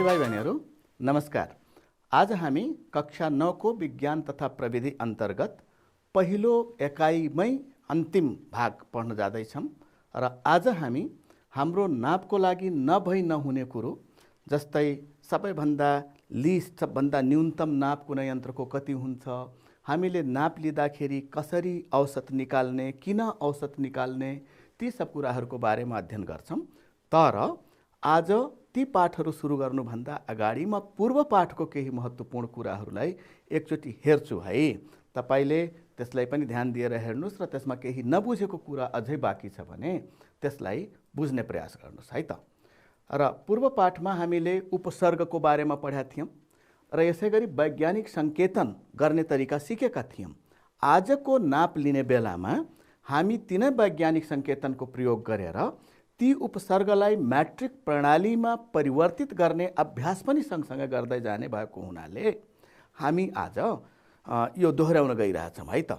साथीभाइ बहिनीहरू नमस्कार। आज हामी कक्षा 9 को विज्ञान तथा प्रविधि अन्तर्गत पहिलो एकाइमै अन्तिम भाग पढ्न जाँदैछौँ र आज हामी हाम्रो नापको लागि नभई नहुने कुरो जस्तै सबैभन्दा लिस्ट सबभन्दा न्यूनतम नाप कुनै यन्त्रको कति हुन्छ, हामीले नाप लिँदाखेरि कसरी औसत निकाल्ने, किन औसत निकाल्ने, ती सब कुराहरूको बारेमा अध्ययन गर्छौँ। तर आज ती पाठहरू सुरु गर्नुभन्दा अगाडि म पूर्व पाठको केही महत्त्वपूर्ण कुराहरूलाई एकचोटि हेर्छु है। तपाईले त्यसलाई पनि ध्यान दिएर हेर्नुस् र त्यसमा केही नबुझेको कुरा अझै बाँकी छ भने त्यसलाई बुझ्ने प्रयास गर्नुस् है त। र पूर्व पाठमा हामीले उपसर्गको बारेमा पढेका थियौँ र यसैगरी वैज्ञानिक सङ्केतन गर्ने तरिका सिकेका थियौँ। आजको नाप लिने बेलामा हामी तिनै वैज्ञानिक सङ्केतनको प्रयोग गरेर ती उपसर्गलाई म्याट्रिक प्रणालीमा परिवर्तित गर्ने अभ्यास पनि सँगसँगै गर्दै जाने भएको हुनाले हामी आज यो दोहोऱ्याउन गइरहेछौँ है त।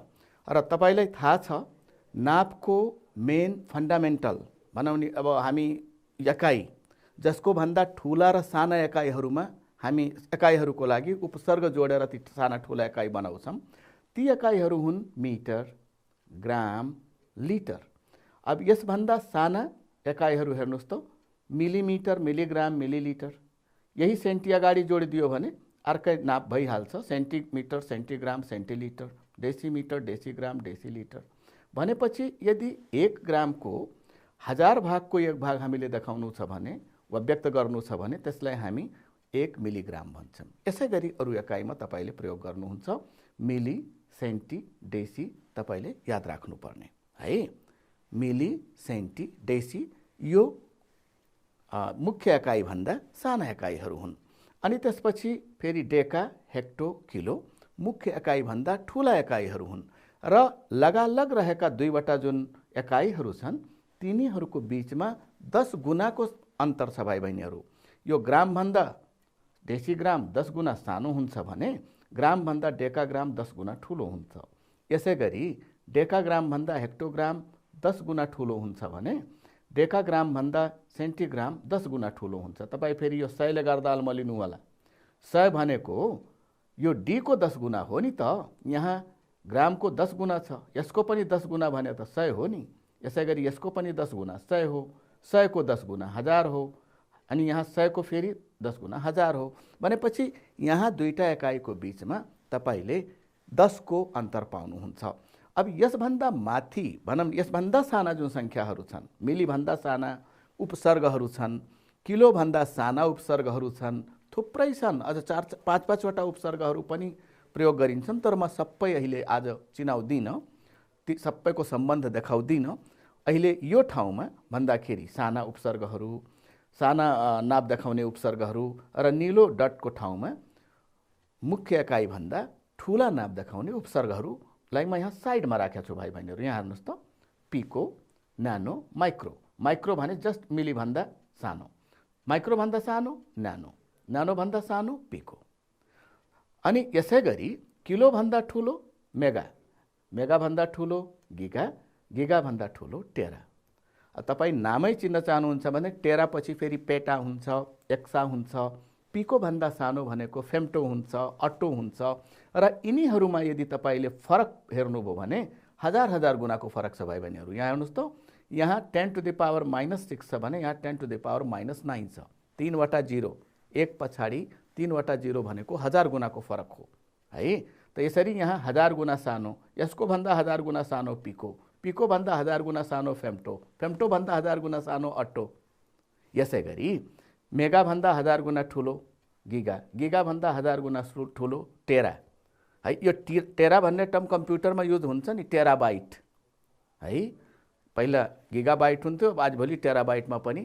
र तपाईलाई थाहा छ नापको मेन फन्डामेन्टल बनाउने अब हामी एकाइ जसको भन्दा ठुला र साना एकाइहरूमा हामी एकाइहरूको लागि उपसर्ग जोडेर ती साना ठुला एकाइ बनाउँछौँ। ती एकाइहरू हुन् मिटर, ग्राम, लिटर। अब यसभन्दा साना एकाइहरू हेर्नुहोस् त मिलिमिटर, मिलिग्राम, मिलिलिटर। यही सेन्टी अगाडि जोडिदियो भने अर्कै नाप भइहाल्छ। Centimetre, centigram, centilitre, decimetre, decigram, decilitre. भनेपछि यदि 1 ग्रामको 1000 भागको 1 भाग हामीले देखाउनु छ भने वा व्यक्त गर्नु छ भने त्यसलाई हामी 1 मिलिग्राम भन्छौँ। यसै गरी अरू एकाइमा तपाईले प्रयोग गर्नुहुन्छ मिली, सेन्टी, डेसी तपाईले याद राख्नुपर्ने है। मिली, सेन्टी, डेसी यो मुख्य एकाइ भन्दा साना एकाइहरू हुन्। अनि त्यसपछि फेरि डेका, हेक्टो, किलो मुख्य एकाइ भन्दा ठुला एकाइहरू हुन्। र लगालग रहेका दुईवटा जुन एकाइहरू छन् तिनीहरूको बीचमा 10 गुणाको अन्तर छ भाइ बहिनीहरू। यो ग्राम भन्दा डेसिग्राम 10 गुणा सानो हुन्छ भने ग्राम भन्दा डेकाग्राम 10 गुणा ठुलो हुन्छ। यसै गरी डेकाग्राम भन्दा हेक्टोग्राम 10 गुणा ठुलो हुन्छ भने डेकाग्राम भन्दा सेन्टिग्राम 10 गुणा ठुलो हुन्छ। तपाईँ फेरि यो 100 ले गर्दा अल्मलिनु होला। 100 भनेको यो डी को 10 गुणा हो नि त। यहाँ ग्रामको 10 गुणा छ, यसको पनि 10 गुणा भने त 100 हो नि। यसै गरी यसको पनि 10 गुणा 100 हो, 100 को 10 गुणा 1000 हो, अनि यहाँ 100 को फेरि 10 गुणा 1000 हो। भनेपछि यहाँ दुईटा एकाइको बीचमा तपाईले 10 को अन्तर पाउनुहुन्छ। अब यसभन्दा माथि भनौँ यसभन्दा साना जुन सङ्ख्याहरू छन्, मिलीभन्दा साना उपसर्गहरू छन्, किलोभन्दा साना उपसर्गहरू छन्, थुप्रै छन्। अझ 4-5 वटा उपसर्गहरू पनि प्रयोग गरिन्छन्। तर म सबै अहिले आज चिनाउँदिनँ, ती सबैको सम्बन्ध देखाउँदिनँ। अहिले यो ठाउँमा भन्दाखेरि साना उपसर्गहरू, साना नाप देखाउने उपसर्गहरू र निलो डटको ठाउँमा मुख्य एकाइ भन्दा ठुला नाप देखाउने उपसर्गहरूलाई म यहाँ साइडमा राखेको छु भाइ बहिनीहरू। यहाँ हेर्नुहोस् त पिको, न्यानो, माइक्रो। माइक्रो भने जस्ट मिलीभन्दा सानो, माइक्रोभन्दा सानो न्यानो, न्यानोभन्दा सानो पिको। अनि यसै गरी किलोभन्दा ठुलो मेगा, मेगाभन्दा ठुलो गिगा, गिगाभन्दा ठुलो टेरा। तपाईँ नामै चिन्न चाहनुहुन्छ भने टेरा पछि फेरि पेटा हुन्छ, एक्सा हुन्छ। पिको भन्दा सानो भनेको फेम्टो हुन्छ, अट्टो हुन्छ। र यिनीहरूमा यदि तपाईले फरक हेर्नुभयो भने हजार गुणाको फरक छ भाइ बहिनीहरू। यहाँ हेर्नुहोस् त यहाँ 10 टु द पावर -6 छ भने यहाँ 10 टु द पावर -9 छ। 3 वटा 0, एक पछाडि 3 वटा 0 भनेको 1000 गुणाको फरक हो है। त यसरी यहाँ 1000 गुणा सानो, यसको भन्दा 1000 गुणा सानो पिको, पिको भन्दा 1000 गुणा सानो फेम्टो, फेम्टो भन्दा 1000 गुणा सानो अट्टो। यसै गरी मेगा भन्दा 1000 गुणा ठुलो गिगा, गिगा भन्दा 1000 गुणा ठुलो टेरा है। यो टेरा भन्ने टर्म कम्प्युटरमा युज हुन्छ नि, टेराबाइट है। पहिला गिगाबाइट हुन्थ्यो, आजभोलि टेराबाइटमा पनि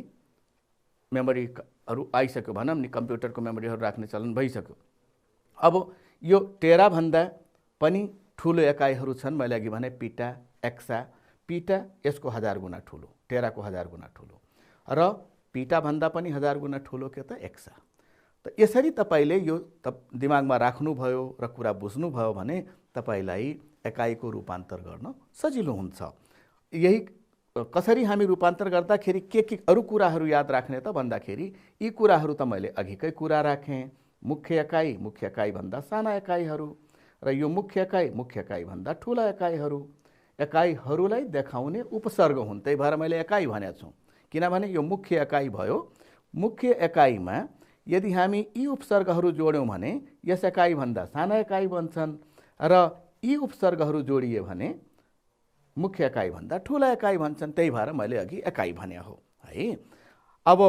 मेमोरीहरू आइसक्यो भनौँ नि, कम्प्युटरको मेमोरीहरू राख्ने चलन भइसक्यो। अब यो टेरा भन्दा पनि ठुलो एकाइहरू छन्। मैले अघि भने पिटा, एक्सा। पिटा यसको 1000 गुणा ठुलो, टेराको 1000 गुणा ठुलो, र पिटा भन्दा पनि 1000 गुणा ठुलो के त एक्सा। त यसरी तपाईले यो दिमागमा राख्नुभयो र कुरा बुझ्नुभयो भने तपाईलाई एकाइको रूपान्तर गर्न सजिलो हुन्छ। यही कसरी हामी रूपान्तर गर्दाखेरि के अरू कुराहरू याद राख्ने त भन्दाखेरि यी कुराहरू त मैले अघिकै कुरा राखेँ। मुख्य एकाइ भन्दा साना एकाइहरू र यो मुख्य एकाइ भन्दा ठुला एकाइहरू। एकाइहरूलाई देखाउने उपसर्ग हुन्, त्यही भएर मैले एकाइ भनेको छु। किनभने यो मुख्य एकाइ भयो। मुख्य एकाइमा यदि हामी यी उपसर्गहरू जोड्यौँ भने यस एकाइ भन्दा साना एकाइ बन्छन् र यी उपसर्गहरू जोडिए भने मुख्य एकाइ भन्दा ठुला एकाइ भन्छन्। त्यही भएर मैले अघि एकाइ भने हो है। अब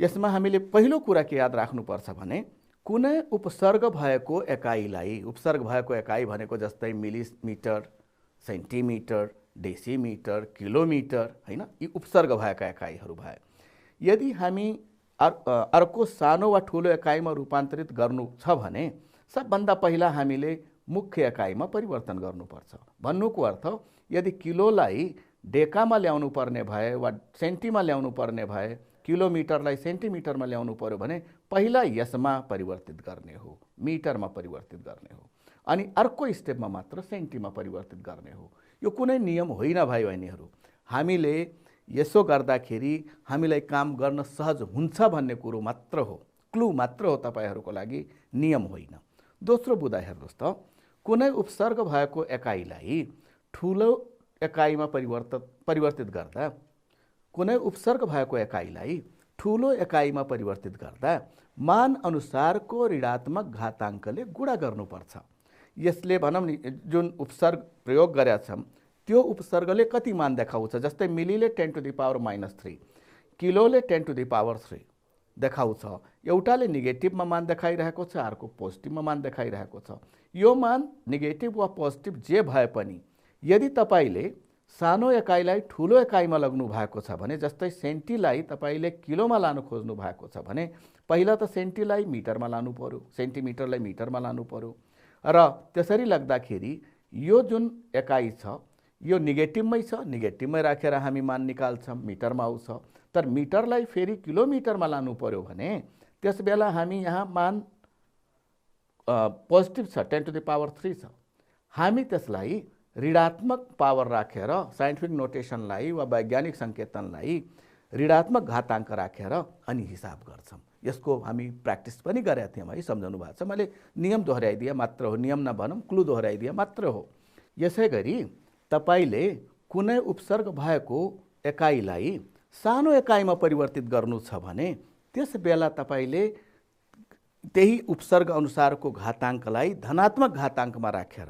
यसमा हामीले पहिलो कुरा के याद राख्नुपर्छ भने कुनै उपसर्ग भएको एकाइ भनेको जस्तै मिलिमिटर, सेन्टिमिटर, डेसिमिटर, किलोमिटर हैन, यी उपसर्ग भएका एकाइहरू भए। यदि हामी अर्को सानो वा ठुलो एकाइमा रूपान्तरित गर्नु छ भने सबभन्दा पहिला हामीले मुख्य एकाइमा परिवर्तन गर्नुपर्छ। भन्नुको अर्थ यदि किलोलाई डेकामा ल्याउनु पर्ने भए वा सेन्टीमा ल्याउनु पर्ने भए, किलोमिटरलाई सेन्टिमिटरमा ल्याउनु पर्यो भने पहिला यसमा परिवर्तित गर्ने हो, मिटरमा परिवर्तित गर्ने हो, अनि अर्को स्टेपमा मात्र सेन्टीमा परिवर्तित गर्ने हो। यो कुनै नियम होइन भाइ बहिनीहरू। हामीले यसो गर्दाखेरि हामीलाई काम गर्न सहज हुन्छ भन्ने कुरो मात्र हो, क्लू मात्र हो तपाईहरूको लागि, नियम होइन। दोस्रो बुँदा हेर्नुहोस् त, कुनै उपसर्ग भएको एकाइलाई ठुलो एकाइमा परिवर्तित गर्दा, कुनै उपसर्ग भएको एकाइलाई ठुलो एकाइमा परिवर्तित गर्दा मान अनुसारको ऋणात्मक घाताङ्कले गुणा गर्नुपर्छ। यसले भनौँ नि जुन उपसर्ग प्रयोग गरेका छौँ त्यो उपसर्गले कति मान देखाउँछ। जस्तै मिलीले 10⁻⁻3, किलोले 10⁻3 देखाउँछ। एउटाले नेगेटिभमा मान देखाइरहेको छ, अर्को पोजिटिभमा मान देखाइरहेको छ। यो मान नेगेटिभ वा पोजिटिभ जे भए पनि यदि तपाईले सानो एकाइलाई ठुलो एकाइमा लग्नु भएको छ भने, जस्तै सेन्टीलाई तपाईले किलोमा लानु खोज्नु भएको छ भने पहिला त सेन्टीलाई मिटरमा लानु पर्यो, सेन्टिमिटरलाई मिटरमा लानु पर्यो र त्यसरी लाग्दाखेरि यो जुन एकाइ छ यो नेगेटिभमै छ, नेगेटिभमै राखेर हामी मान निकाल्छौँ, मिटरमा आउँछ। तर मिटरलाई फेरि किलोमिटरमा लानु पर्यो भने त्यसबेला हामी यहाँ मान पोजिटिभ छ, 10⁻³ छ। हामी त्यसलाई ऋणात्मक पावर राखेर, साइन्टिफिक नोटेसनलाई वा वैज्ञानिक सङ्केतनलाई ऋणात्मक घाताङ्क राखेर अनि हिसाब गर्छौँ। यसको हामी प्र्याक्टिस पनि गरेका थियौँ है, सम्झाउनु भएको छ। मैले नियम दोहोऱ्याइदिए मात्र हो, नियम नभनौँ क्लू दोहोऱ्याइदिए मात्र हो। यसै गरी तपाईले कुनै उपसर्ग भएको एकाइलाई सानो एकाइमा परिवर्तित गर्नु छ भने त्यस बेला तपाईले त्यही उपसर्ग अनुसारको घाताङ्कलाई धनात्मक घाताङ्कमा राखेर,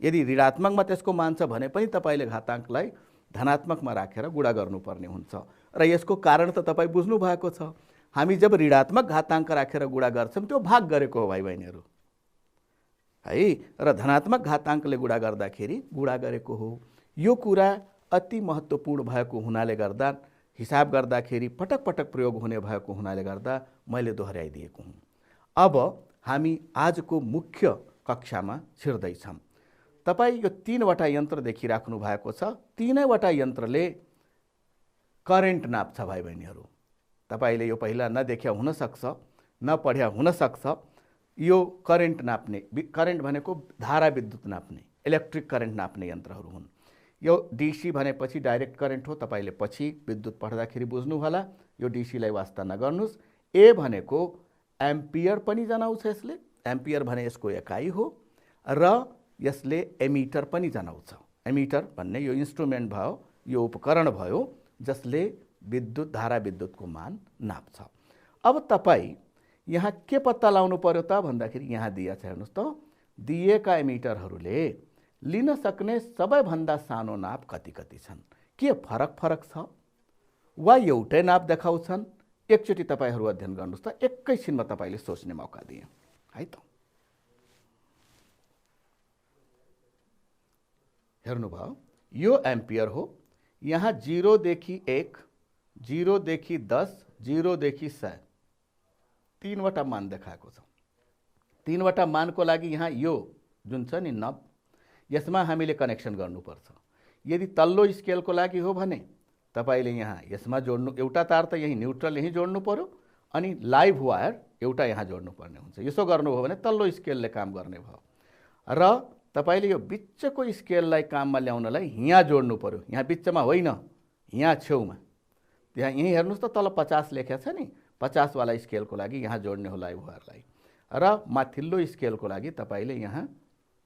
यदि ऋणात्मकमा त्यसको मान छ भने पनि तपाईले घाताङ्कलाई धनात्मकमा राखेर गुणा गर्नुपर्ने हुन्छ। र यसको कारण त तपाईँ बुझ्नु भएको छ। हामी जब ऋणात्मक घाताङ्क राखेर गुणा गर्छौँ त्यो भाग गरेको हो भाइ बहिनीहरू है, र धनात्मक घाताङ्कले गुणा गर्दाखेरि गुणा गरेको हो। यो कुरा अति महत्त्वपूर्ण भएको हुनाले गर्दा, हिसाब गर्दाखेरि पटक पटक प्रयोग हुने भएको हुनाले गर्दा मैले दोहोऱ्याइदिएको हुँ। अब हामी आजको मुख्य कक्षामा छिर्दैछौँ। तपाईँ यो 3वटा यन्त्र देखिराख्नु भएको छ। तीनैवटा यन्त्रले करेन्ट नाप्छ भाइ बहिनीहरू। तपाईले यो पहिला नदेख्या हुनसक्छ, नपढ्या हुनसक्छ। यो करेन्ट नाप्ने, करेन्ट भनेको धारा विद्युत नाप्ने, इलेक्ट्रिक करेन्ट नाप्ने यन्त्रहरू हुन्। यो डीसी भनेपछि डाइरेक्ट करेन्ट हो, तपाईले पछि विद्युत पढ्दाखेरि बुझ्नु होला। यो डीसीलाई वास्ता नगर्नुस्। ए भनेको एम्पियर पनि जनाउँछ यसले, एम्पियर भने यसको एकाइ हो, र यसले एमिटर पनि जनाउँछ। एमिटर भन्ने यो इन्स्ट्रुमेन्ट भयो, यो उपकरण भयो जसले विद्युत, धारा विद्युतको मान नाप्छ। अब तपाईँ यहाँ के पत्ता लगाउनु पर्यो त भन्दाखेरि यहाँ दिएको छ, हेर्नुहोस् त, दिएका एमिटरहरूले लिन सक्ने सबैभन्दा सानो नाप कति कति छन्, के फरक छ वा एउटै नाप देखाउँछन्। एकचोटि तपाईहरू अध्ययन गर्नुहोस् त, एकैछिनमा तपाईले सोच्ने मौका दिए है त। हेर्नुभयो, यो एम्पियर हो। यहाँ 0 देखि 1, 0 देखि 10, 0 देखि 100 तीनवटा मान देखाएको छ। तीनवटा मानको लागि यहाँ यो जुन छ नि नब, यसमा हामीले कनेक्सन गर्नुपर्छ। यदि तल्लो स्केलको लागि हो भने तपाईले यहाँ यसमा जोड्नु, एउटा तार त यही न्युट्रल यही जोड्नु पर्यो, अनि लाइभ वायर एउटा यहाँ जोड्नु पर्ने हुन्छ। यसो गर्नुभयो भने तल्लो स्केलले काम गर्ने भयो। र तपाईले यो बिचको स्केललाई काममा ल्याउनलाई यहाँ जोड्नु पर्यो, यहाँ बिचमा होइन, यहाँ छेउमा। त्यहाँ यहीँ हेर्नुहोस् त तल 50 लेखेको छ नि, 50 वाला स्केलको लागि यहाँ जोड्ने हो लाइभ वायरलाई, र माथिल्लो स्केलको लागि तपाईले यहाँ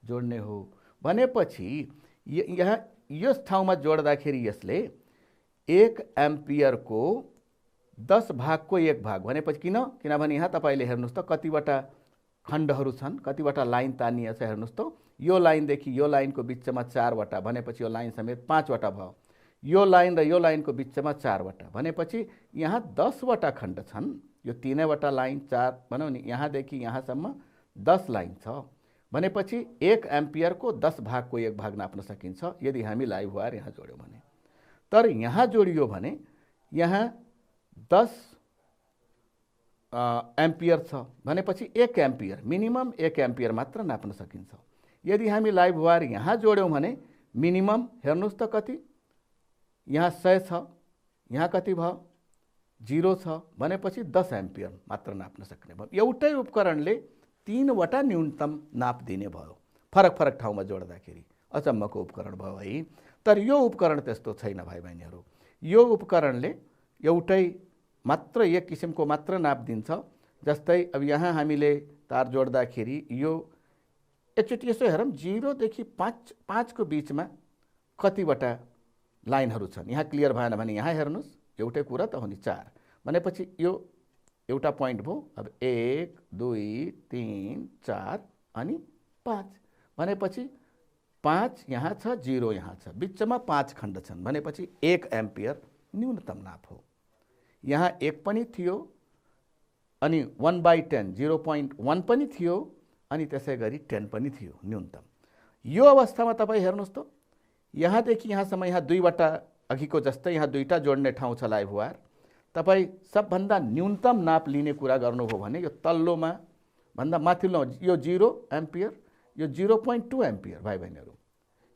जोड्ने हो। भनेपछि यहाँ यस ठाउँमा जोड्दाखेरि यसले 1 एम्पियरको 10 भागको 1 भाग भनेपछि किनभने यहाँ तपाईले हेर्नुहोस् त कतिवटा खण्डहरू छन्, कतिवटा लाइन तानिएको छ। हेर्नुहोस् त यो लाइनदेखि यो लाइनको बिचमा 4 वटा भनेपछि यो लाइन समेत 5 वटा भयो। यो लाइन र यो लाइनको बिचमा 4 वटा भनेपछि यहाँ 10 वटा खण्ड छन्। यो 3 वटा लाइन 4 भनौँ नि, यहाँदेखि यहाँसम्म 10 लाइन छ भनेपछि 1 एम्पियरको 10 भागको 1 भाग नाप्न सकिन्छ यदि हामी लाइभ वायर यहाँ जोड्यौँ भने। तर यहाँ जोडियो भने यहाँ 10 एम्पियर छ भनेपछि 1 एम्पियर मिनिमम 1 एम्पियर मात्र नाप्न सकिन्छ। यदि हामी लाइभ वायर यहाँ जोड्यौँ भने मिनिमम हेर्नुहोस् त कति, यहाँ 100 छ, यहाँ कति भयो 0 छ भनेपछि 10 एम्पियर मात्र नाप्न सक्ने भयो। एउटै उपकरणले 3 वटा न्यूनतम नाप दिने भयो, फरक फरक ठाउँमा जोड्दाखेरि। अचम्मको उपकरण भयो है। तर यो उपकरण त्यस्तो छैन भाइ बहिनीहरू। यो उपकरणले एउटै मात्र एक किसिमको मात्र नाप दिन्छ। जस्तै अब यहाँ हामीले तार जोड्दाखेरि यो एकचोटि यसो हेरौँ, 0 देखि 5 को बिचमा कतिवटा लाइनहरू छन्। यहाँ क्लियर भएन भने यहाँ हेर्नुहोस्, एउटै कुरा त हो नि, 4 भनेपछि यो एउटा पोइन्ट भयो। अब 1 2 3 4 अनि 5 भनेपछि 5 यहाँ छ, 0 यहाँ छ, बिचमा 5 खण्ड छन् भनेपछि 1 एम्पियर न्यूनतम नाप हो। यहाँ 1 पनि थियो अनि 1/10 0.1 पनि थियो अनि त्यसै गरी 10 पनि थियो न्यूनतम। यो अवस्थामा तपाईँ हेर्नुहोस् त, यहाँदेखि यहाँसम्म यहाँ 2 वटा अघिको जस्तै यहाँ 2टा जोड्ने ठाउँ छ लाइभ वायर। तपाईँ सबभन्दा न्यूनतम नाप लिने कुरा गर्नुभयो भने यो तल्लोमा भन्दा माथिल्लो यो 0 एम्पियर, यो 0.2 एम्पियर भाइ बहिनीहरू,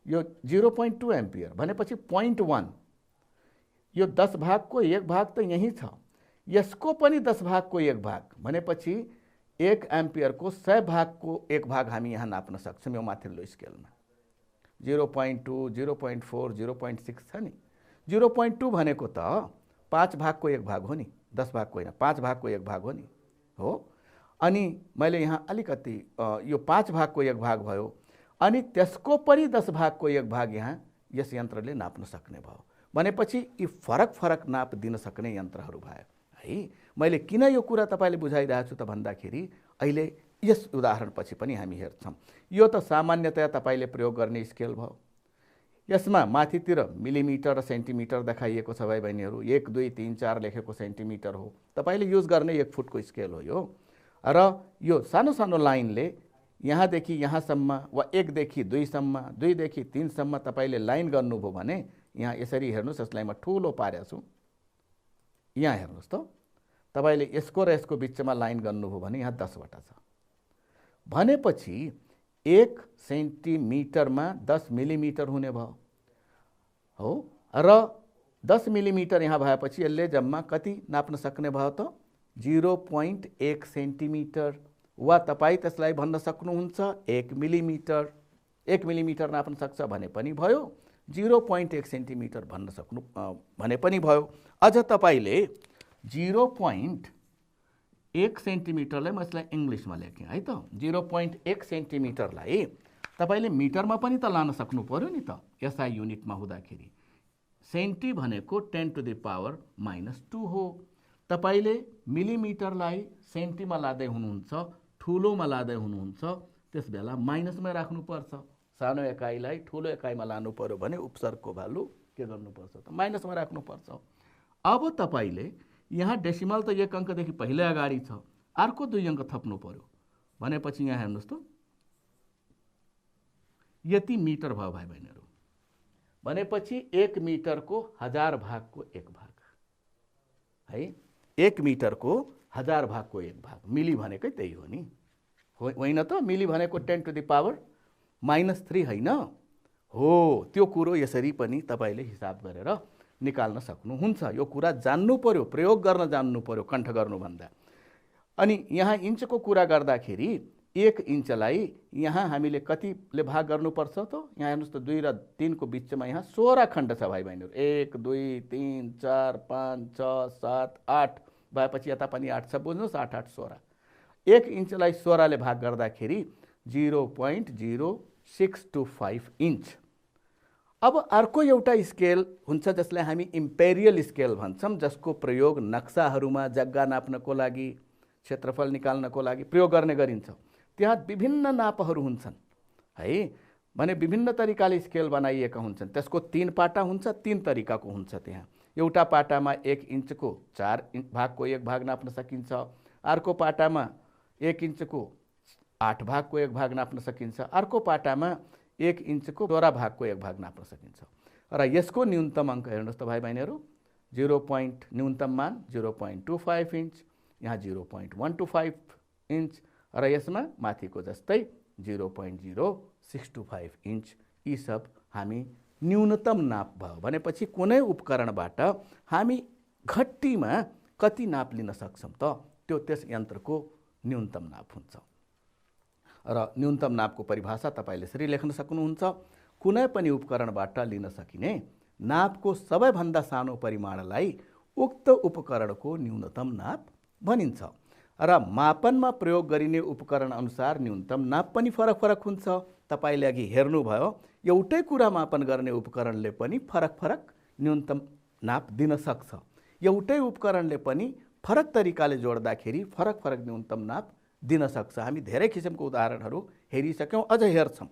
यो 0.2 एम्पियर भनेपछि 0.1, यो 10 भागको 1 भाग त यही छ, यसको पनि 10 भागको 1 भाग भनेपछि 1 एम्पियरको 100 भागको 1 भाग हामी यहाँ नाप्न सक्छौँ यो माथिल्लो स्केलमा। 0.2 0.4 0.6 छ नि। 0.2 भनेको त 5 भागको 1 भाग हो नि, 10 भागको होइन, 5 भागको 1 भाग हो नि हो। अनि मैले यहाँ अलिकति यो 5 भागको 1 भाग भयो अनि त्यसको पनि 10 भागको 1 भाग यहाँ यस यन्त्रले नाप्न सक्ने भयो भनेपछि यी फरक फरक नाप दिन सक्ने यन्त्रहरू भए है। मैले किन यो कुरा तपाईले बुझाइरहेको छु त भन्दाखेरि अहिले यस उदाहरणपछि पनि हामी हेर्छौँ। यो त सामान्यतया तपाईले प्रयोग गर्ने स्केल भयो। यसमा माथितिर मिलिमिटर र सेन्टिमिटर देखाइएको छ भाइ बहिनीहरू। 1 2 3 4 लेखेको सेन्टिमिटर हो। तपाईले युज गर्ने 1 फुटको स्केल हो यो। र यो सानो सानो लाइनले यहाँदेखि यहाँसम्म वा 1 देखि 2 सम्म, 2 देखि 3 सम्म तपाईले लाइन गर्नुभयो भने यहाँ यसरी हेर्नुहोस्, यसलाई म ठुलो पारेको छु। यहाँ हेर्नुहोस् त, तपाईले यसको र यसको बिचमा लाइन गर्नुभयो भने यहाँ 10 वटा छ भनेपछि 1 सेन्टिमिटरमा 10 मिलिमिटर हुने भयो हो। र 10 मिलिमिटर यहाँ भएपछि यसले जम्मा कति नाप्न सक्ने भयो त 0.1 सेन्टिमिटर, वा तपाईँ त्यसलाई भन्न सक्नुहुन्छ 1 मिलिमिटर। 1 मिलिमिटर नाप्न सक्छ भने पनि भयो, 0.1 सेन्टिमिटर भन्न सक्नु भने पनि भयो। अझ तपाईले 0.1 सेन्टिमिटरलाई म यसलाई इङ्ग्लिसमा लेखेँ है त। 0.1 सेन्टिमिटरलाई तपाईले मिटरमा पनि त लान सक्नु पर्यो नि त एसआई युनिटमा हुँदाखेरि। सेन्टी भनेको 10⁻⁻² हो। तपाईले मिलिमिटरलाई सेन्टीमा लाँदै हुनुहुन्छ, ठुलोमा लाँदै हुनुहुन्छ, त्यस बेला माइनसमै राख्नुपर्छ। सानो एकाइलाई ठुलो एकाइमा लानु पर्यो भने उपसर्गको भ्यालु के गर्नुपर्छ त माइनसमा राख्नुपर्छ। अब तपाईले यहाँ डेसिमल त 1 अङ्कदेखि पहिले अगाडि छ, अर्को 2 अङ्क थप्नु पर्यो भनेपछि यहाँ हेर्नुहोस् त यति मिटर भयो भाइ बहिनीहरू। भनेपछि 1 मिटरको 1000 भागको 1 भाग है। 1 मिटरको 1000 भागको 1 भाग। मिली भनेकै त्यही हो नि, होइन त? मिली भनेको 10⁻³ होइन हो। त्यो कुरो यसरी पनि तपाईले हिसाब गरेर निकाल्न सक्नुहुन्छ। यो कुरा जान्नु पर्यो, प्रयोग गर्न जान्नु पर्यो कण्ठ गर्नुभन्दा। अनि यहाँ इन्चको कुरा गर्दाखेरि 1 इन्चलाई यहाँ हामीले कतिले भाग गर्नुपर्छ त? यहाँ हेर्नुहोस् त 2 र 3 को बिचमा यहाँ 16 खण्ड छ भाइ बहिनीहरू। 1 2 3 4 5 6 7 8 भएपछि यता पनि 8 छ, बुझ्नुहोस् 8 8 16। 1 इन्चलाई 16 ले भाग गर्दाखेरि 0.0625 इन्च। अब अर्को एउटा स्केल हुन्छ जसलाई हामी इम्पेरियल स्केल भन्छौँ, जसको प्रयोग नक्साहरूमा जग्गा नाप्नको लागि, क्षेत्रफल निकाल्नको लागि प्रयोग गर्ने गरिन्छ। त्यहाँ विभिन्न नापहरू हुन्छन् है, भने विभिन्न तरिकाले स्केल बनाइएका हुन्छन्। त्यसको 3 पाटा हुन्छ, 3 तरिकाको हुन्छ। त्यहाँ एउटा पाटामा 1 इन्चको 4 भागको 1 भाग नाप्न सकिन्छ, अर्को पाटामा 1 इन्चको 8 भागको 1 भाग नाप्न सकिन्छ, अर्को पाटामा 1 इन्चको 16 भागको 1 भाग नाप्न सकिन्छ। र यसको न्यूनतम अङ्क हेर्नुहोस् त भाइ बहिनीहरू, न्यूनतम मान 0.25 इन्च, यहाँ 0.125 इन्च र यसमा माथिको जस्तै 0.0625 इन्च। यी सब हामी न्यूनतम नाप भयो भनेपछि कुनै उपकरणबाट हामी घट्टीमा कति नाप लिन सक्छौँ त? त्यो त्यस यन्त्रको न्यूनतम नाप हुन्छ। र न्यूनतम नापको परिभाषा तपाईले यसरी लेख्न सक्नुहुन्छ, कुनै पनि उपकरणबाट लिन सकिने नापको सबैभन्दा सानो परिमाणलाई उक्त उपकरणको न्यूनतम नाप भनिन्छ। र मापनमा प्रयोग गरिने उपकरण अनुसार न्यूनतम नाप पनि फरक फरक हुन्छ। तपाईले अघि हेर्नुभयो, एउटै कुरा मापन गर्ने उपकरणले पनि फरक फरक न्यूनतम नाप दिन सक्छ। एउटै उपकरणले पनि फरक तरिकाले जोड्दाखेरि फरक फरक न्यूनतम नाप दिन सक्छ। हामी धेरै किसिमको उदाहरणहरू हेरिसक्यौँ, अझ हेर्छौँ।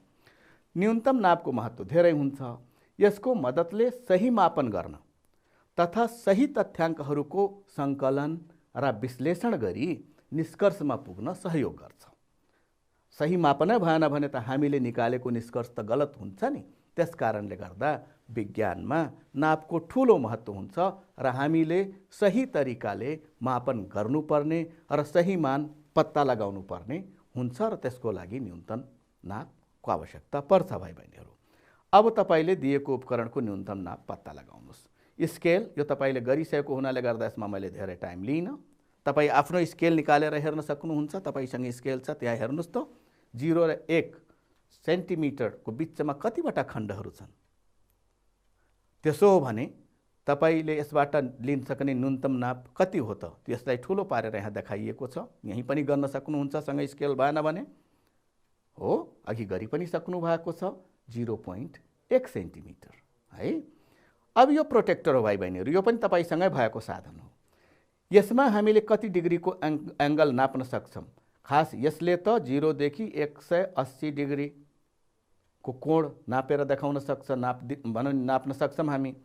न्यूनतम नापको महत्त्व धेरै हुन्छ। यसको मद्दतले सही मापन गर्न तथा सही तथ्याङ्कहरूको सङ्कलन र विश्लेषण गरी निष्कर्षमा पुग्न सहयोग गर्छ। सही मापनै भएन भने त हामीले निकालेको निष्कर्ष त गलत हुन्छ नि। त्यसकारणले गर्दा विज्ञानमा नापको ठुलो महत्त्व हुन्छ र हामीले सही तरिकाले मापन गर्नुपर्ने र सही मान पत्ता लगाउनु पर्ने हुन्छ र त्यसको लागि न्यूनतम नापको आवश्यकता पर्छ भाइ बहिनीहरू। अब तपाईले दिएको उपकरणको न्यूनतम नाप पत्ता लगाउनुहोस्। स्केल यो तपाईले गरिसकेको हुनाले गर्दा यसमा मैले धेरै टाइम लिइनँ। तपाई आफ्नो स्केल निकालेर हेर्न सक्नुहुन्छ। तपाईसँग स्केल छ, त्यहाँ हेर्नुहोस् त 0 र 1 सेन्टिमिटरको बिचमा कतिवटा खण्डहरू छन्। त्यसो हो भने तपाईले यसबाट लिन सक्ने न्यूनतम नाप कति हो त? यसलाई ठुलो पारेर यहाँ देखाइएको छ, यही पनि गर्न सक्नुहुन्छ। सँगै स्केल भएन भने हो, अघि गरी पनि सक्नु भएको छ 0.1 सेन्टिमिटर है। अब यो प्रोटेक्टर हो भाइ बहिनीहरू, यो पनि तपाईसँगै भएको साधन हो। यसमा हामीले कति डिग्रीको एङ्गल नाप्न सक्छौँ? खास यसले त 0 देखि 180 डिग्रीको कोण नापेर देखाउन सक्छ, नाप्न सक्छौँ हामी।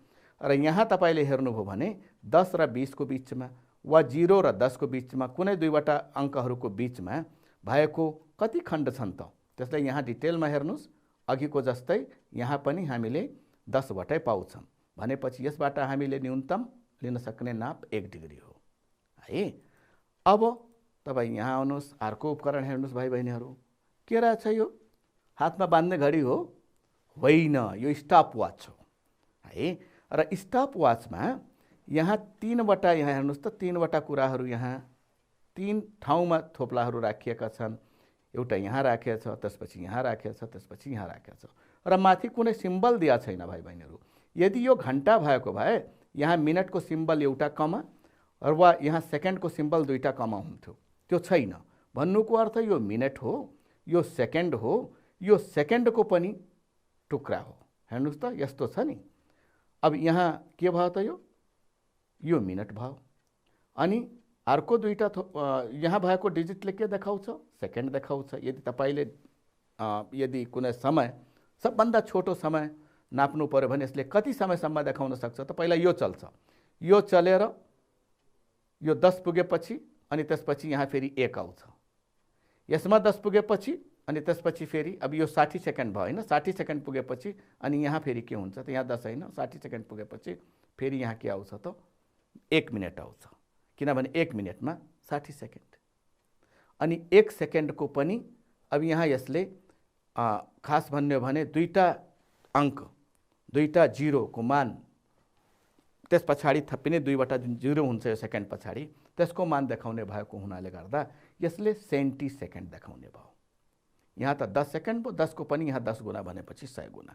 र यहाँ तपाईले हेर्नुभयो भने 10 र 20 को बिचमा वा 0 र 10 को बिचमा कुनै दुईवटा अङ्कहरूको बिचमा भएको कति खण्ड छन् त? त्यसलाई यहाँ डिटेलमा हेर्नुहोस्। अघिको जस्तै यहाँ पनि हामीले 10 वटै पाउँछौँ भनेपछि यसबाट हामीले न्यूनतम लिन सक्ने नाप 1 डिग्री हो है। अब तपाईँ यहाँ आउनुहोस्, अर्को उपकरण हेर्नुहोस् भाइ बहिनीहरू, के रहेछ यो? हातमा बाँध्ने घडी हो? होइन, यो स्टप वाच हो है। र स्टप वाचमा यहाँ 3 वटा, यहाँ हेर्नुहोस् त 3 वटा कुराहरू यहाँ 3 ठाउँमा थोप्लाहरू राखिएका छन्। एउटा यहाँ राखेको छ, त्यसपछि यहाँ राखेको छ, त्यसपछि यहाँ राखेको छ र माथि कुनै सिम्बल दिया छैन भाइ बहिनीहरू। यदि यो घण्टा भएको भए यहाँ मिनटको सिम्बल एउटा कमा वा यहाँ सेकेन्डको सिम्बल 2टा कमा हुन्थ्यो। त्यो छैन। भन्नुको अर्थ यो मिनट हो, यो सेकेन्ड हो, यो सेकेन्डको पनि टुक्रा हो। हेर्नुहोस् त, यस्तो छ नि। अब यहाँ के भयो त? यो मिनट भयो। अनि अर्को 2टा यहाँ भएको डिजिटले के देखाउँछ? सेकेन्ड देखाउँछ। यदि तपाईले यदि कुनै समय, सबभन्दा छोटो समय नाप्नु पर्यो भने यसले कति समयसम्म देखाउन सक्छ त? पहिला यो चल्छ, यो चलेर यो 10 पुगेपछि अनि त्यसपछि यहाँ फेरि 1 आउँछ। यसमा 10 पुगेपछि अनि त्यसपछि फेरि अब यो 60 सेकेन्ड भयो हैन। 60 सेकेन्ड पुगेपछि अनि यहाँ फेरि के हुन्छ त? यहाँ 10 हैन, 60 सेकेन्ड पुगेपछि फेरि यहाँ के आउँछ त? 1 मिनट आउँछ, किनभने 1 मिनटमा 60 सेकेन्ड। अनि 1 सेकेन्डको पनि अब यहाँ यसले खास भन्यो भने 2टा अङ्क, 2टा 0 को मान त्यस पछाडि थपिने 2 वटा जुन 0 हुन्छ यो सेकेन्ड पछाडि, त्यसको मान देखाउने भएको हुनाले गर्दा यसले सेन्टी सेकेन्ड देखाउने भयो। यहाँ त 10 सेकेन्ड भयो, 10 को पनि यहाँ 10 गुणा भनेपछि 100 गुणा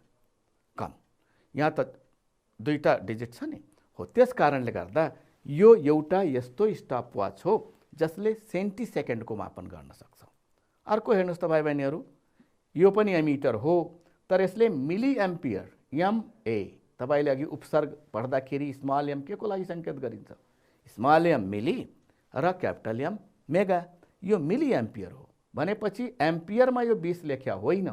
कम। यहाँ त दुईटा डिजिट छ नि हो, त्यस कारणले गर्दा यो एउटा यस्तो स्टप वाच हो जसले सेन्टी सेकेन्डको मापन गर्न सक्छ। अर्को हेर्नुहोस् त भाइ बहिनीहरू, यो पनि एमिटर हो तर यसले मिली एम्पियर MA, तपाईले अघि उपसर्ग पढ्दाखेरि स्मल एम के को लागि संकेत गरिन्छ? स्मल एम मिली र क्यापिटल एम मेगा। यो मिली एम्पियर हो भनेपछि एम्पियरमा यो 20 लेख्या होइन,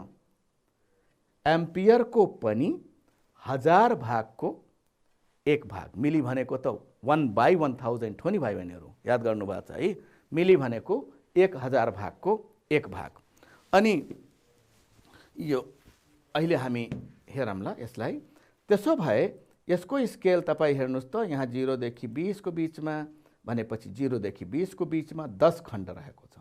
एम्पियरको पनि 1000 भागको 1 भाग। मिली भनेको त 1/1000 हो नि भाइ बहिनीहरू, याद गर्नुभएको छ है। मिली भनेको 1000 भागको 1 भाग। अनि यो अहिले हामी हेरौँला यसलाई। त्यसो भए यसको स्केल तपाईँ हेर्नुहोस् त, यहाँ 0 देखि 20 को बीचमा भनेपछि 0 देखि 20 को बीचमा 10 खण्ड रहेको छ।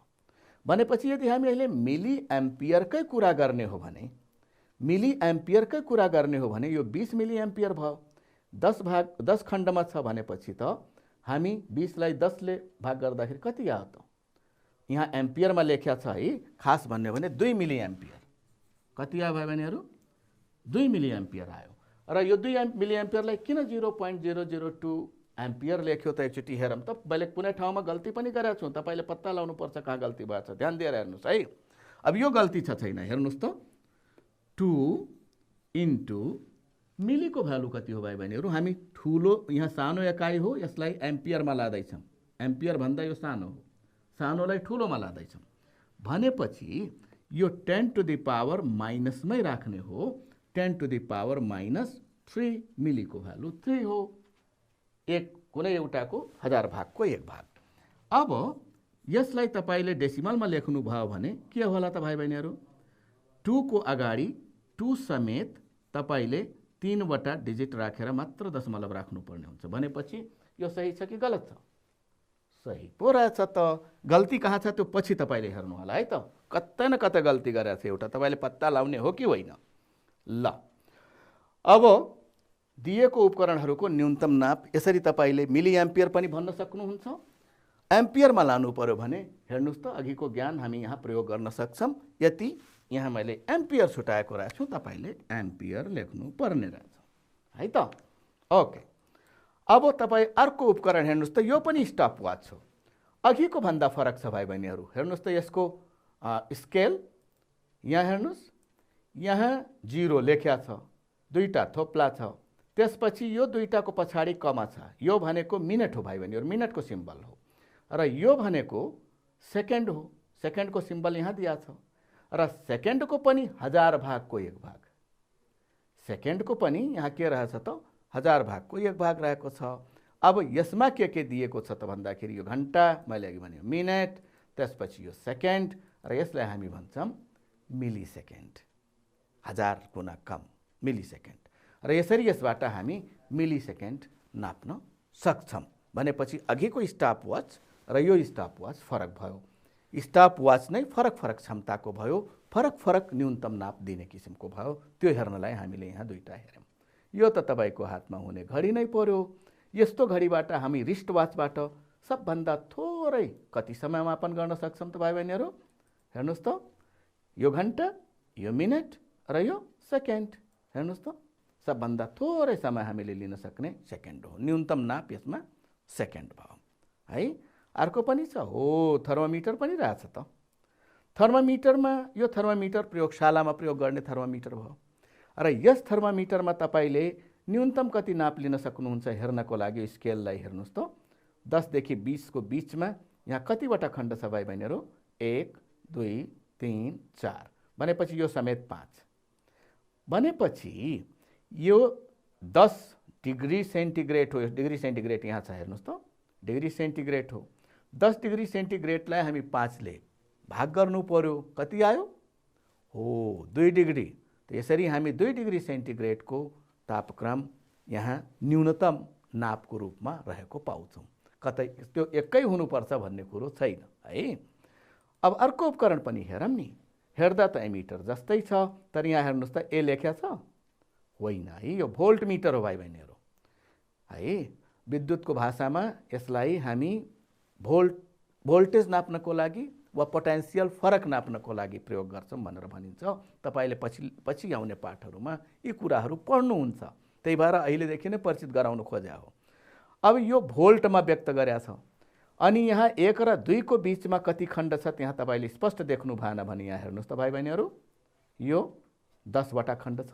भनेपछि यदि हामी अहिले मिली एम्पियरकै कुरा गर्ने हो भने, मिली एम्पियरकै कुरा गर्ने हो भने यो 20 मिली एम्पियर भयो। 10 खण्डमा छ भनेपछि त हामी 20 लाई 10 ले भाग गर्दाखेरि कति आयो त? यहाँ एम्पियरमा लेख्या छ है, खास भन्यो भने 2 मिली एम्पियर। कति आयो भाइ बहिनीहरू? 2 मिली एम्पियर आयो। र यो 2 मिली एम्पियरलाई किन 0.002 एम्पियर लेख्यो त एकचोटि हेरौँ त। मैले कुनै ठाउँमा गल्ती पनि गरेको छु, तपाईले पत्ता लगाउनु पर्छ कहाँ गल्ती भएको छ, ध्यान दिएर हेर्नुहोस् है। अब यो गल्ती छ छैन हेर्नुहोस् त। 2 इन्टु मिलीको भ्यालु कति हो भाइ बहिनीहरू? हामी ठुलो, यहाँ सानो एकाइ हो, यसलाई एम्पियरमा लाँदैछौँ। एम्पियर भन्दा यो सानो हो, सानोलाई ठुलोमा लाँदैछौँ भनेपछि यो 10 टु द पावर माइनसमै राख्ने हो। 10 टु द पावर -3 मिलीको भ्यालु 3 हो, एक कुनै एउटाको 1000 भागको 1 भाग। अब यसलाई तपाईले डेसिमलमा लेख्नु भयो भने के होला त भाइ बहिनीहरू? 2 को अगाडि 2 समेत तपाईले 3 वटा डिजिट राखेर मात्र दशमलव राख्नुपर्ने हुन्छ। भनेपछि यो सही छ कि गलत छ? सही पो रहेछ त। गल्ती कहाँ छ त्यो पछि तपाईले हेर्नु होला है त। कतै न कतै गल्ती गरेछ एउटा, तपाईले पत्ता लाउने हो कि होइन। ल अब दिएको उपकरणहरूको न्यूनतम नाप यसरी तपाईले मिली एम्पियर पनि भन्न सक्नुहुन्छ। एम्पियरमा लानु पर्यो भने हेर्नुहोस् त, अघिको ज्ञान हामी यहाँ प्रयोग गर्न सक्छौँ। यति यहाँ मैले एम्पियर छुटाएको रहेको छु, तपाईले एम्पियर लेख्नु पर्ने रहेछ है त। ओके, अब तपाईँ अर्को उपकरण हेर्नुहोस् त, यो पनि स्टप वाच हो। अघिको भन्दा फरक छ भाइ बहिनीहरू। हेर्नुहोस् त यसको स्केल यहाँ हेर्नुहोस्, यहाँ 0 लेख्या छ, दुईटा थोप्ला छ, त्यसपछि यो दुईटाको पछाडि कमा छ। यो भनेको मिनट हो भाइ बहिनीहरू, मिनटको सिम्बल हो। र यो भनेको सेकेन्ड हो, सेकेन्डको सिम्बल यहाँ दिया छ। र सेकेन्डको पनि 1000 भागको 1 भाग। सेकेन्डको पनि यहाँ के रहेछ त? 1000 भागको 1 भाग रहेको छ। अब यसमा के दिएको छ त भन्दाखेरि यो घण्टा, मैले अघि भने मिनट, त्यसपछि यो सेकेन्ड, र यसलाई हामी भन्छौँ मिली सेकेन्ड। 1000 गुणा कम मिली सेकेन्ड। र यसरी यसबाट हामी मिली सेकेन्ड नाप्न सक्छौँ। भनेपछि अघिको स्टप वाच र यो स्टप वाच फरक भयो। स्टप वाच नै फरक फरक क्षमताको भयो, फरक फरक न्यूनतम नाप दिने किसिमको भयो। त्यो हेर्नलाई हामीले यहाँ दुईटा हेऱ्यौँ। यो त तपाईको हातमा हुने घडी नै पर्यो। यस्तो घडीबाट हामी रिस्ट वाचबाट सबभन्दा थोरै कति समय मापन गर्न सक्छौँ त भाइ बहिनीहरू? हेर्नुहोस् त, यो घण्टा, यो मिनट र यो सेकेन्ड। हेर्नुहोस् त, सबभन्दा थोरै समय हामीले लिन सक्ने सेकेन्ड हो। न्यूनतम नाप यसमा सेकेन्ड भयो है। अर्को पनि छ हो, थर्मोमिटर पनि रहेछ त। थर्मोमिटरमा यो थर्मोमिटर प्रयोगशालामा प्रयोग गर्ने थर्मोमिटर भयो। र यस थर्मोमिटरमा तपाईले न्यूनतम कति नाप लिन सक्नुहुन्छ हेर्नको लागि स्केललाई हेर्नुहोस् त। 10 देखि 20 को बीचमा यहाँ कतिवटा खण्ड छ भाइ बहिनीहरू? 1 2 3 4 भनेपछि यो समेत 5। भनेपछि यो 10 डिग्री सेन्टिग्रेड हो। डिग्री सेन्टिग्रेड यहाँ छ हेर्नुहोस् त, डिग्री सेन्टिग्रेड हो। 10 डिग्री सेन्टिग्रेडलाई हामी 5 ले भाग गर्नु पर्यो, कति आयो? हो 2 डिग्री। त यसरी हामी 2 डिग्री सेन्टिग्रेडको तापक्रम यहाँ न्यूनतम नापको रूपमा रहेको पाउँछौँ। कतै त्यो एकै हुनुपर्छ भन्ने कुरो छैन है। अब अर्को उपकरण पनि हेरौँ नि। हेर्दा त एमिटर जस्तै छ, तर यहाँ हेर्नुहोस् त ए लेख्या छ होइन है, यो भोल्ट मिटर हो भाइ बहिनीहरू है। विद्युतको भाषामा यसलाई हामी भोल्टेज नाप्नको लागि वा पोटेन्सियल फरक नाप्नको लागि प्रयोग गर्छौँ भनेर भनिन्छ। तपाईले पछि आउने पाठहरूमा यी कुराहरू पढ्नुहुन्छ, त्यही भएर अहिलेदेखि नै परिचित गराउन खोज्या हो। अब यो भोल्टमा व्यक्त गरेका छ, अनि यहाँ 1 र 2 को बीचमा कति खण्ड छ त्यहाँ तपाईले स्पष्ट देख्नु भएन भने यहाँ हेर्नुहोस् त भाइ बहिनीहरू, यो 10 वटा खण्ड छ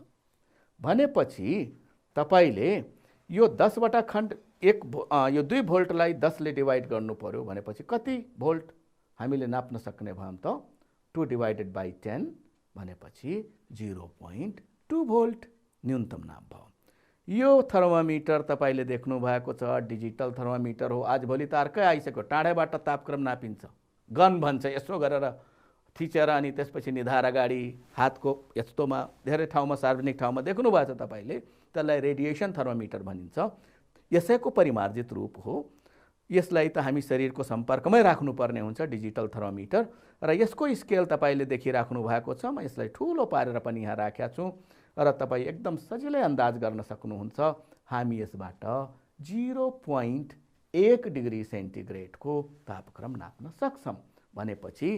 भनेपछि तपाईले यो 10 वटा खण्ड यो 2 भोल्टलाई 10 ले डिवाइड गर्नु पर्यो भनेपछि कति भोल्ट हामीले नाप्न सक्ने भयौं त 2 डिवाइडेड बाइ 10 भनेपछि 0.2 भोल्ट न्यूनतम नाप भयो। यो थर्मोमिटर तपाईले देख्नु भएको छ, डिजिटल थर्मोमिटर हो। आजभोलि त अर्कै आइसक्यो, टाढाबाट तापक्रम नापिन्छ, गन भन्छ, यसो गरेर थिचेर अनि त्यसपछि निधार अगाडि हातको यस्तोमा धेरै ठाउँमा सार्वजनिक ठाउँमा देख्नु भएको छ तपाईले, त्यसलाई रेडिएसन थर्मोमिटर भनिन्छ। यसैको परिमार्जित रूप हो। यसलाई त हामी शरीरको सम्पर्कमै राख्नुपर्ने हुन्छ डिजिटल थर्मोमिटर, र यसको स्केल तपाईले देखिराख्नु भएको छ। म यसलाई ठूलो पारेर पनि यहाँ राखेको छु र तपाई एकदम सजिलै अन्दाज गर्न सक्नुहुन्छ। हामी यसबाट 0.1 डिग्री सेन्टिग्रेडको तापक्रम नाप्न सक्छौं भनेपछि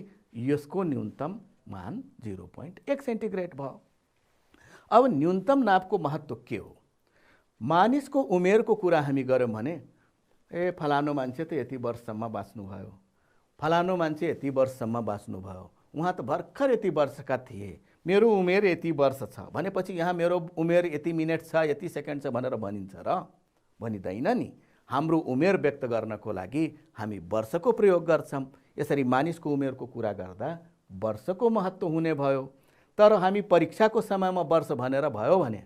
यसको न्यूनतम मान 0.1 सेन्टिग्रेड भयो। अब न्यूनतम नापको महत्व के हो? मानिसको उमेरको कुरा हामी गर्यौं भने फलानो मान्छे त यति वर्षसम्म बाँच्नु भयो, फलानो मान्छे यति वर्षसम्म बाँच्नु भयो, उहाँ त भर्खर यति वर्षका थिए, मेरो उमेर यति वर्ष छ भनेपछि यहाँ मेरो उमेर यति मिनेट छ, यति सेकेन्ड छ भनेर भनिन्छ र? भनिदैन नि। हाम्रो उमेर व्यक्त गर्नको लागि हामी वर्षको प्रयोग गर्छौं। यसरी मानिसको उमेरको कुरा गर्दा वर्षको महत्व हुने भयो। तर हामी परीक्षाको समयमा वर्ष भनेर भयो भने,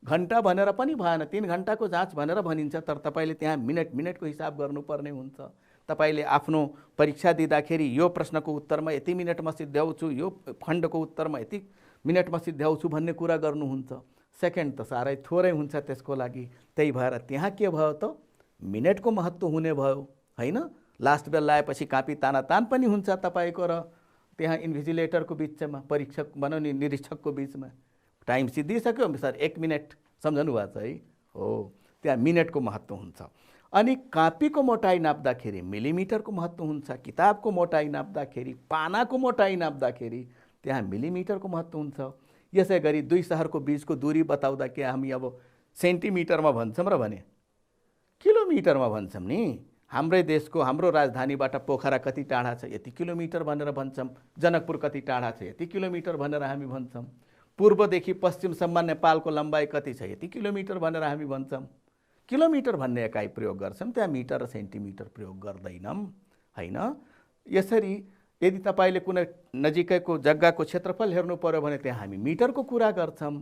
घण्टा भनेर पनि भएन, 3 घण्टाको जाँच भनेर भनिन्छ, तर तपाईले त्यहाँ मिनेटको हिसाब गर्नुपर्ने हुन्छ। तपाईले आफ्नो परीक्षा दिँदाखेरि यो प्रश्नको उत्तरमा यति मिनेटमा सिद्ध्याउँछु, यो खण्डको उत्तरमा यति मिनेटमा सिद्ध्याउँछु भन्ने कुरा गर्नुहुन्छ। सेकेन्ड त साह्रै थोरै हुन्छ त्यसको लागि। त्यही भएर त्यहाँ के भयो त मिनेटको महत्व हुने भयो, हैन? लास्ट बेल लाएपछि कापी तानातान पनि हुन्छ तपाईको र त्यहाँ इन्भिजिलेटरको बीचमा, परीक्षक भनौँ नि निरीक्षकको बीचमा। टाइम सिद्धिसक्यो सर 1 मिनेट, सम्झनु भएको छ है? हो, त्यहाँ मिनेटको महत्व हुन्छ। अनि कापीको मोटाई नाप्दाखेरि मिलिमिटरको महत्व हुन्छ, किताबको मोटाई नाप्दाखेरि, पानाको मोटाई नाप्दाखेरि त्यहाँ मिलिमिटरको महत्व हुन्छ। यसै गरी 2 शहरको बीचको दूरी बताउँदा के हामी अब सेन्टिमिटरमा भन्छौं र भने किलोमिटरमा भन्छौं नि? हाम्रै देशको, हाम्रो राजधानीबाट पोखरा कति टाढा छ यति किलोमिटर भनेर भन्छौं, जनकपुर कति टाढा छ यति किलोमिटर भनेर हामी भन्छौं, पूर्वदेखि पश्चिमसम्म नेपालको लम्बाइ कति छ यति किलोमिटर भनेर हामी भन्छौं। किलोमिटर भन्ने एकाइ प्रयोग गर्छौं, त्यहाँ मिटर र सेन्टिमिटर प्रयोग गर्दैनौं, हैन? यसरी यदि तपाईले कुनै नजिकैको जग्गाको क्षेत्रफल हेर्नु पर्यो भने त्यहाँ हामी मिटरको कुरा गर्छौं,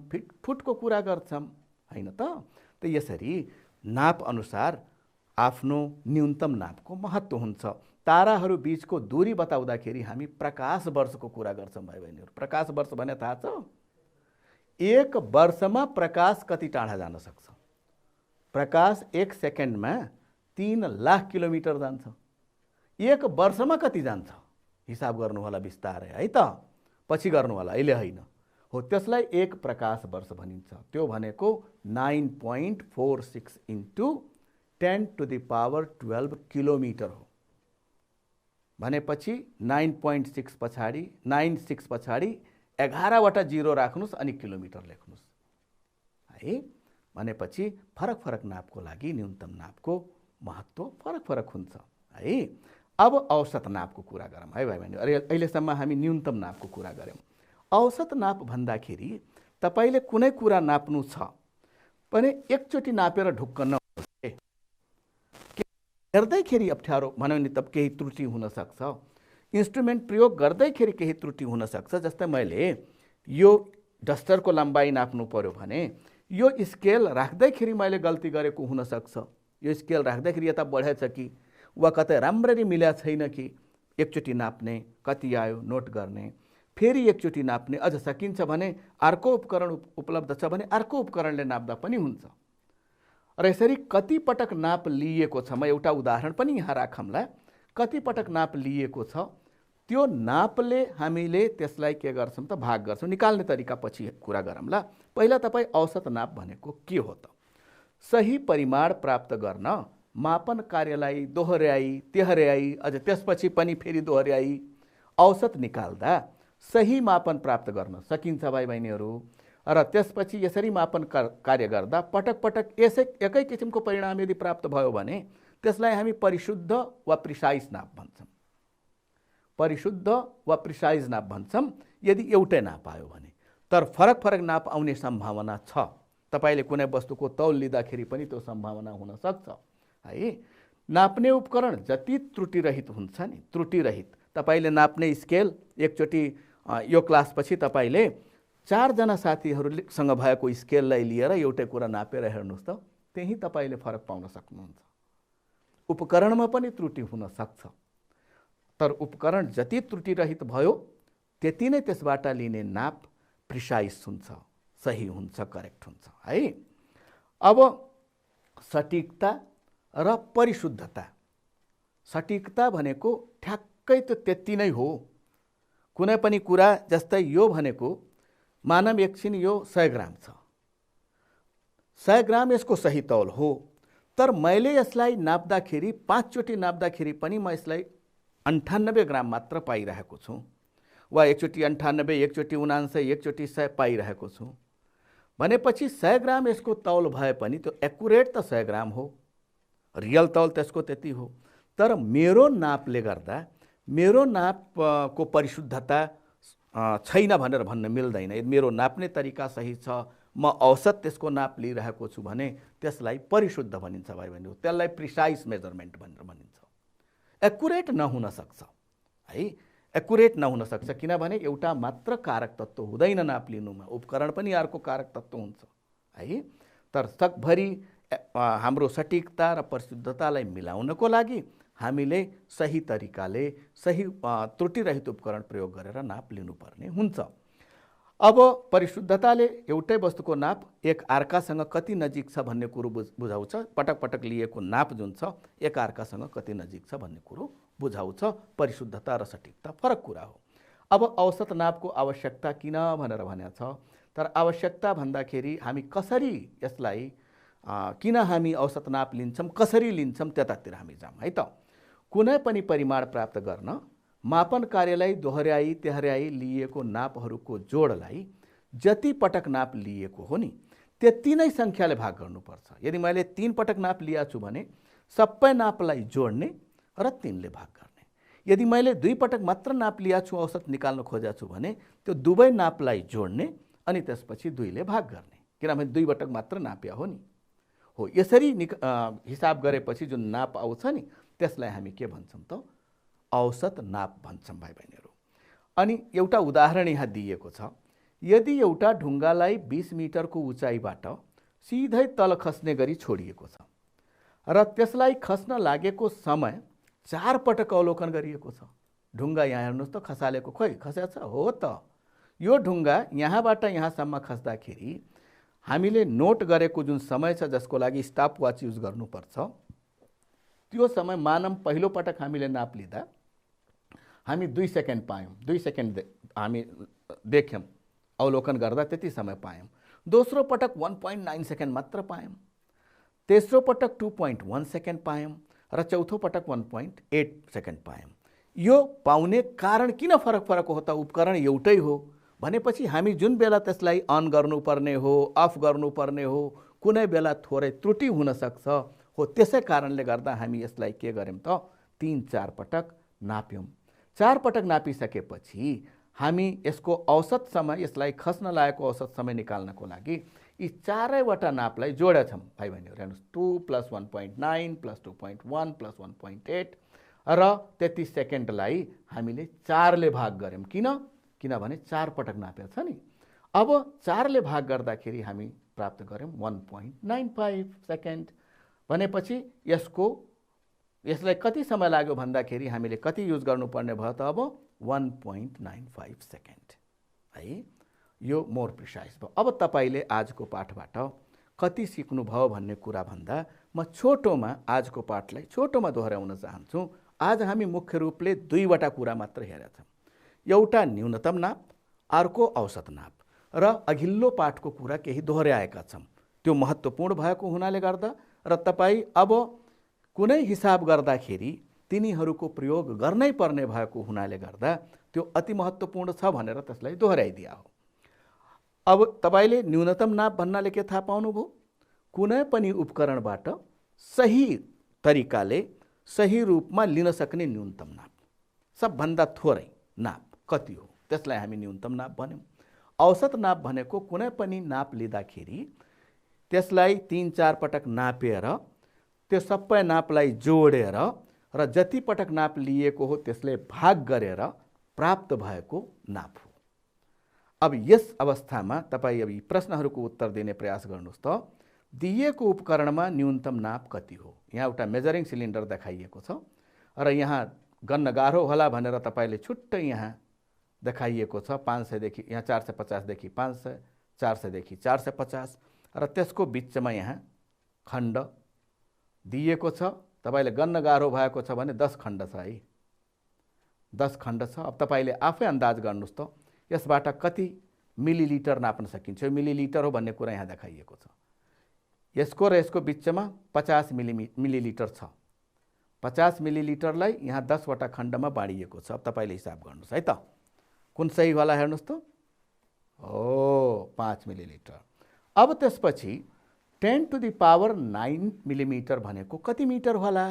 फुटको कुरा गर्छौं, हैन त? त यसरी नाप अनुसार आफ्नो न्यूनतम नापको महत्व हुन्छ। ताराहरू बीचको दूरी बताउँदाखेरि हामी प्रकाश वर्षको कुरा गर्छौं भाइ बहिनीहरु। प्रकाश वर्ष भने थाहा छ? 1 वर्षमा प्रकाश कति टाढा जान सक्छ? प्रकाश 1 सेकेन्डमा 3 लाख किलोमिटर जान्छ। 1 वर्षमा कति जान्छ? हिसाब गर्नु होला बिस्तारै है त, पछि गर्नु होला, अहिले हैन। हो, त्यसलाई 1 प्रकाश वर्ष भनिन्छ। त्यो भनेको 9.46 इन्टु 10⁻12 किलोमिटर हो। भनेपछि 9.6 पछाडि 96 पछाडि 11 वटा जिरो राख्नुस् अनि किलोमिटर लेख्नुस् है। भनेपछि फरक नापको लागि न्यूनतम नापको महत्व फरक हुन्छ है। अब औसत नापको कुरा गरौँ है भाइ बहिनी। अहिलेसम्म हामी न्यूनतम नापको कुरा गर्यौं। औसत नाप भन्दाखेरि तपाईले कुनै कुरा नाप्नु छ भने एकचोटी नापेर ढुक्क नहोस्। हेर्दैखेरि अप्ठ्यारो भनौँ नि त केही त्रुटि हुन सक्छ, इन्स्ट्रुमेन्ट प्रयोग गर्दैखेरि केही त्रुटि हुन सक्छ। जस्तै मैले यो डस्टरको लम्बाइ नाप्नु पर्यो भने यो स्केल राख्दैखेरि मैले गल्ती गरेको हुन सक्छ। यो स्केल राख्दैखेरि यता बढेछ कि वा कतै राम्ररी मिल्या छैन कि एकचोटी नाप्ने, कति आयो नोट गर्ने, फेरि एकचोटी नाप्ने। अझ सकिन्छ भने अर्को उपकरण उपलब्ध छ भने अर्को उपकरणले नाप्दा पनि हुन्छ। र यसरी कति पटक नाप लिएको छ, म एउटा उदाहरण पनि यहाँ राखौँला। कति पटक नाप लिएको छ त्यो नापले हामीले त्यसलाई के गर्छौं त भाग गर्छौं। निकाल्ने तरिका पछि कुरा गरौँला। पहिला तपाई औसत नाप भनेको के हो त? सही परिमाण प्राप्त गर्न मापन कार्यलाई दोहोर्याई, तेहर्याई, अझ त्यसपछि पनि फेरि दोहोर्याई औसत निकाल्दा सही मापन प्राप्त गर्न सकिन्छ भाइ बहिनीहरू। र त्यसपछि यसरी मापन कार्य गर्दा पटक पटक एकै किसिमको परिणाम यदि प्राप्त भयो भने त्यसलाई हामी परिशुद्ध वा प्रिसाइज नाप भन्छौँ। परिशुद्ध वा प्रिसाइज नाप भन्छौँ यदि एउटै नाप आयो भने। तर फरक फरक नाप आउने सम्भावना छ। तपाईले कुनै वस्तुको तौल लिँदाखेरि पनि त्यो सम्भावना हुन सक्छ है। नाप्ने उपकरण जति त्रुटिरहित हुन्छ नि, त्रुटिरहित तपाईले नाप्ने स्केल एकचोटि यो क्लासपछि तपाईले 4 जना साथीहरूसँग भएको स्केललाई लिएर एउटै कुरा नापेर हेर्नुहोस् त, त्यही तपाईले फरक पाउन सक्नुहुन्छ। उपकरणमा पनि त्रुटि हुन सक्छ, तर उपकरण जति त्रुटिरहित भयो त्यति नै त्यसबाट लिने नाप प्रिसाइज हुन्छ, सही हुन्छ, करेक्ट हुन्छ है। अब सटीकता र परिशुद्धता। सटीकता भनेको ठ्याक्कै त त्यति नै हो। कुनै पनि कुरा जस्तै यो भनेको मानव एकछिन यो 100 ग्राम छ, 100 ग्राम यसको सही तौल हो, तर मैले यसलाई नाप्दाखेरि 5 चोटि नाप्दाखेरि पनि म यसलाई 98 ग्राम मात्र पाइरहेको छु, वा एकचोटि 98, एकचोटि 79, एकचोटि 100 पाइरहेको छु भनेपछि 100 ग्राम यसको तौल भए पनि त्यो एक्युरेट त 100 ग्राम हो, रियल तौल त्यसको त्यति हो। तर मेरो नापले गर्दा मेरो नापको परिशुद्धता छैन भनेर भन्न मिल्दैन। यदि मेरो नाप्ने तरिका सही छ, म औसत त्यसको नाप लिइरहेको छु भने त्यसलाई परिशुद्ध भनिन्छ भाइ बहिनी। त्यसलाई प्रिसाइज मेजरमेन्ट भनेर भनिन्छ। एक्युरेट नहुन सक्छ है, एक्युरेट नहुन सक्छ किनभने एउटा मात्र कारक तत्त्व हुँदैन नाप लिनुमा, उपकरण पनि अर्को कारक तत्त्व हुन्छ है। तर सकभरि हाम्रो सटीकता र परिशुद्धतालाई मिलाउनको लागि हामीले सही तरिकाले सही त्रुटिरहित उपकरण प्रयोग गरेर नाप लिनुपर्ने हुन्छ। अब परिशुद्धताले एउटै वस्तुको नाप एक अर्कासँग कति नजिक छ भन्ने कुरो बुझाउँछ। पटक पटक लिएको नाप जुन छ एक अर्कासँग कति नजिक छ भन्ने कुरो बुझाउँछ। परिशुद्धता र सटीकता फरक कुरा हो। अब औसत नापको आवश्यकता किन भनेर भनेको छ, तर आवश्यकता भन्दाखेरि हामी कसरी यसलाई किन हामी औसत नाप लिन्छौँ, कसरी लिन्छौँ त्यतातिर हामी जाऊँ है त। कुनै पनि परिमाण प्राप्त गर्न मापन कार्यलाई दोहोर्याई तेह्र्याई लिएको नापहरूको जोडलाई जति पटक नाप लिएको हो नि त्यति नै सङ्ख्याले भाग गर्नुपर्छ। यदि मैले 3 पटक नाप लिएको छु भने सबै नापलाई जोड्ने र 3 ले भाग गर्ने। यदि मैले 2 पटक मात्र नाप लिएको छु, औसत निकाल्न खोजेको छु भने त्यो दुवै नापलाई जोड्ने अनि त्यसपछि 2 ले भाग गर्ने, किनभने 2 पटक मात्र नाप्या हो नि। हो यसरी हिसाब गरेपछि जुन नाप आउँछ नि त्यसलाई हामी के भन्छौँ त, औसत नाप भन्छौँ भाइ बहिनीहरू। अनि एउटा उदाहरण यहाँ दिएको छ। यदि एउटा ढुङ्गालाई 20 मिटरको उचाइबाट सिधै तल खस्ने गरी छोडिएको छ र त्यसलाई खस्न लागेको समय 4 पटक अवलोकन गरिएको छ। ढुङ्गा यहाँ हेर्नुहोस् त खसालेको, खोइ खसेछ हो त। यो ढुङ्गा यहाँबाट यहाँसम्म खस्दाखेरि हामीले नोट गरेको जुन समय छ जसको लागि स्टप वाच युज गर्नुपर्छ, त्यो समय मानव पहिलो पटक हामीले नाप लिँदा हामी 2 सेकेन्ड पायौँ। 2 सेकेन्ड हामी देख्यौँ, अवलोकन गर्दा त्यति समय पायौँ। दोस्रो पटक 1.9 सेकेन्ड मात्र पायौँ। तेस्रो पटक 2.1 सेकेन्ड पायौँ र चौथो पटक 1.8 सेकेन्ड पायौँ। यो पाउने कारण किन फरक फरक हो त? उपकरण एउटै हो भनेपछि हामी जुन बेला त्यसलाई अन गर्नुपर्ने हो, अफ गर्नुपर्ने हो, कुनै बेला थोरै त्रुटि हुन सक्छ हो। त्यसै कारणले गर्दा हामी यसलाई के गर्यौँ त 3-4 पटक नाप्यौँ। 4 पटक नापिसकेपछि हामी यसको औसत समय, यसलाई खस्न लागेको औसत समय निकाल्नको लागि यी 4वटा नापलाई जोडेछौँ भाइ बहिनीहरू। हेर्नुहोस् 2 + 1.9 + 2.1 + 1.8 र त्यति सेकेन्डलाई हामीले 4 ले भाग गर्यौँ। किनभने 4 पटक नापेको छ नि। अब 4 ले भाग गर्दाखेरि हामी प्राप्त गर्यौँ 1.95 सेकेन्ड भनेपछि यसलाई कति समय लाग्यो भन्दाखेरि हामीले कति युज गर्नुपर्ने भयो त अब 1.95 सेकेन्ड है। यो मोर प्रिसाइज भयो। अब तपाईले आजको पाठबाट कति सिक्नुभयो भन्ने कुरा भन्दा म छोटोमा आजको पाठलाई छोटोमा दोहोऱ्याउन चाहन्छु। आज हामी मुख्य रूपले 2वटा कुरा मात्र हेरेका छौँ। एउटा न्यूनतम नाप, अर्को औसत नाप र अघिल्लो पाठको कुरा केही दोहोऱ्याएका छौँ। त्यो महत्त्वपूर्ण भएको हुनाले गर्दा र तपाईँ अब कुनै हिसाब गर्दाखेरि तिनीहरूको प्रयोग गर्नै पर्ने भएको हुनाले गर्दा त्यो अति महत्त्वपूर्ण छ भनेर त्यसलाई दोहोऱ्याइदिया हो। अब तपाईले न्यूनतम नाप भन्नाले के थाहा पाउनुभयो? कुनै पनि उपकरणबाट सही तरिकाले सही रूपमा लिन सक्ने न्यूनतम नाप, सबभन्दा थोरै नाप कति हो त्यसलाई हामी न्यूनतम नाप भन्यौं। औसत नाप भनेको कुनै पनि नाप लिँदाखेरि त्यसलाई 3-4 पटक नापेर त्यो सबै नापलाई जोडेर र जति पटक नाप लिएको हो त्यसले भाग गरेर प्राप्त भएको नाप हो। अब यस अवस्थामा तपाई अब यी प्रश्नहरूको उत्तर दिने प्रयास गर्नुस् त दिएको उपकरणमा न्यूनतम नाप कति हो? यहाँ एउटा मेजरिङ सिलिन्डर देखाइएको छ र यहाँ गन्न गाह्रो होला भनेर तपाईले छुट्टै यहाँ देखाइएको छ 500 देखि यहाँ 450 देखि 500, 400 देखि 450 र त्यसको बीचमा यहाँ खण्ड दिएको छ। तपाईले गन्न गाह्रो भएको छ भने 10 खण्ड छ है, 10 खण्ड छ। अब तपाईले आफै अन्दाज गर्नुस् त यसबाट कति मिलिलिटर नाप्न सकिन्छ। यो मिलिलिटर हो भन्ने कुरा यहाँ देखाइएको छ। यसको र यसको बीचमा 50 मिलिलिटर छ। 50 मिलिलिटरलाई यहाँ 10 वटा खण्डमा बाँडिएको छ। अब तपाईले हिसाब गर्नुस् है त कुन सही होला हेर्नुस् त। हो 5 मिलिलिटर। अब त्यसपछि 10 टु द पावर 9 मिलिमिटर भनेको कति मिटर होला?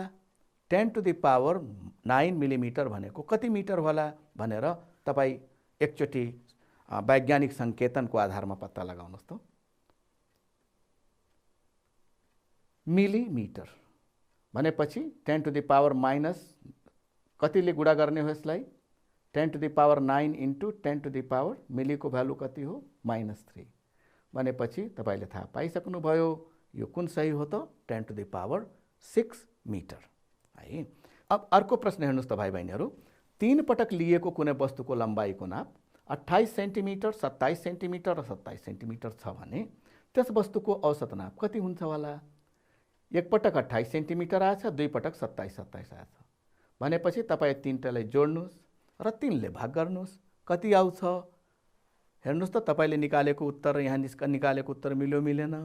10 टु द पावर 9 मिलिमिटर भनेको कति मिटर होला भनेर तपाई एकचोटि वैज्ञानिक संकेतनको आधारमा पत्ता लगाउनुस् त। मिलिमिटर भनेपछि 10 टु द पावर माइनस कतिले गुणा गर्ने हो यसलाई? 10 to the power 9 into 10 to the power मिलीको भ्यालु कति हो? -3 भनेपछि तपाईले थाहा पाइसक्नुभयो यो कुन सही हो त? 10 टु द पावर 6 मिटर है। अब अर्को प्रश्न हेर्नुस् त भाइ बहिनीहरु, 3 पटक लिएको कुनै वस्तुको लम्बाइको नाप 28 सेन्टिमिटर, 27 सेन्टिमिटर र 27 सेन्टिमिटर छ भने त्यस वस्तुको औसत नाप कति हुन्छ होला? एक पटक 28 सेन्टिमिटर आछ, 2 पटक 27 आछ भनेपछि तपाई तीनटालाई जोड्नुस् र 3 ले भाग गर्नुस् कति आउँछ? हेर्नुस् त तपाईले निकालेको उत्तर र यहाँ निकालेको उत्तर मिल्यो मिलेन?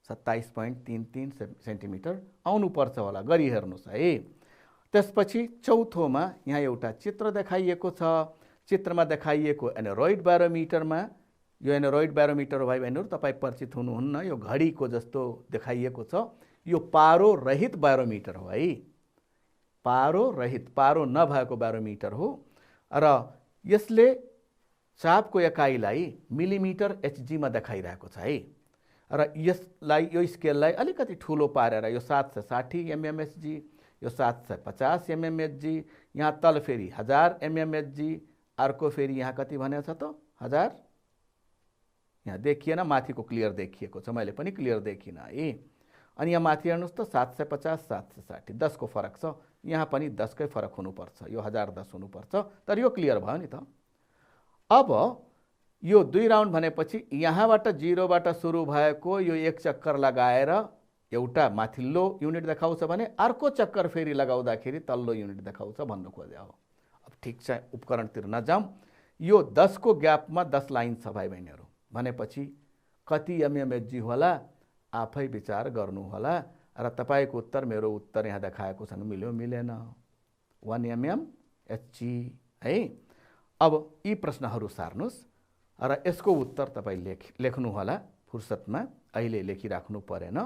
27.33 सेन्टिमिटर आउनु पर्छ होला, गरी हेर्नुस् है। त्यसपछि चौथोमा यहाँ एउटा चित्र देखाइएको छ। चित्रमा देखाइएको एनोरोइड ब्यारोमिटरमा, यो एनोरोइड ब्यारोमिटर भाइ बहिनीहरु तपाई परिचित हुनुहुन्न, यो घडीको जस्तो देखाइएको छ। यो पारो रहित ब्यारोमिटर हो है, पारो रहित, पारो नभएको ब्यारोमिटर हो र यसले चापको एकाइलाई मिलिमिटर एचजी मा देखाइरहेको छ है। र यसलाई यो स्केललाई अलिकति ठूलो पारेर यो 760 एमएमएचजी, यो 750 एमएमएचजी, यहाँ तल फेरि 1000 एमएमएचजी, अर्को फेरि यहाँ कति भनेको छ त 1000, यहाँ देखिएन, माथिको क्लियर देखिएको छ, मैले पनि क्लियर देखिन है। अनि यहाँ माथि हेर्नुस् त 750 760 10 को फरक छ, यहाँ पनि 10 कै फरक हुनुपर्छ, यो 1010 हुनुपर्छ, तर यो क्लियर भयो नि त। अब यो 2 राउन्ड भनेपछि यहाँबाट 0 बाट सुरु भएको यो एक चक्कर लगाएर एउटा माथिल्लो युनिट देखाउँछ भने अर्को चक्कर फेरि लगाउँदाखेरि तल्लो युनिट देखाउँछ भन्नु खोजे हो। अब ठीक छ, उपकरणतिर नजाउँ। यो 10 को ग्यापमा 10 लाइन छ भाइ बहिनीहरु भनेपछि कति एमएमएचजी होला आफै विचार गर्नु होला र तपाईको उत्तर मेरो उत्तर यहाँ देखाएको छ मिल्यो मिलेन? 1 एमएमएचजी है। अब यी प्रश्नहरू सार्नुस् र यसको उत्तर तपाई लेख्नु होला फुर्सदमा, अहिले लेखिराख्नु परेन।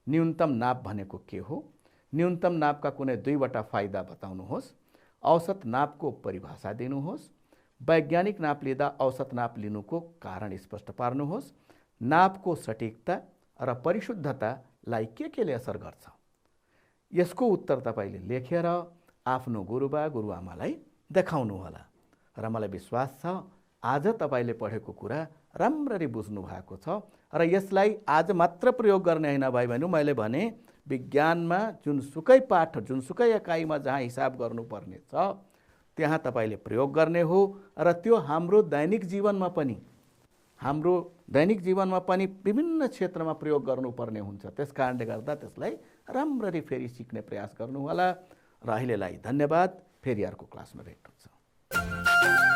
न्यूनतम नाप भनेको के हो? न्यूनतम नापका कुनै 2 वटा फाइदा बताउनुहोस्। औसत नापको परिभाषा दिनुहोस्। वैज्ञानिक नाप लिँदा औसत नाप लिनुको कारण स्पष्ट पार्नुहोस्। नापको सटीकता र परिशुद्धतालाई केले असर गर्छ? यसको उत्तर तपाईले लेखेर आफ्नो गुरुबा गुरुआमालाई देखाउनु होला र मलाई विश्वास छ आज तपाईले पढेको कुरा राम्ररी बुझ्नु भएको छ र यसलाई आज मात्र प्रयोग गर्ने हैन भाइ बहिनी। मैले भने विज्ञानमा जुनसुकै पाठ, जुनसुकै एकाइमा जहाँ हिसाब गर्नुपर्ने छ त्यहाँ तपाईले प्रयोग गर्ने हो र त्यो हाम्रो दैनिक जीवनमा पनि विभिन्न क्षेत्रमा प्रयोग गर्नुपर्ने हुन्छ। त्यसकारणले गर्दा त्यसलाई राम्ररी फेरि सिक्ने प्रयास गर्नु होला र अहिलेलाई धन्यवाद। फेरि अर्को क्लासमा भेट हुन्छ।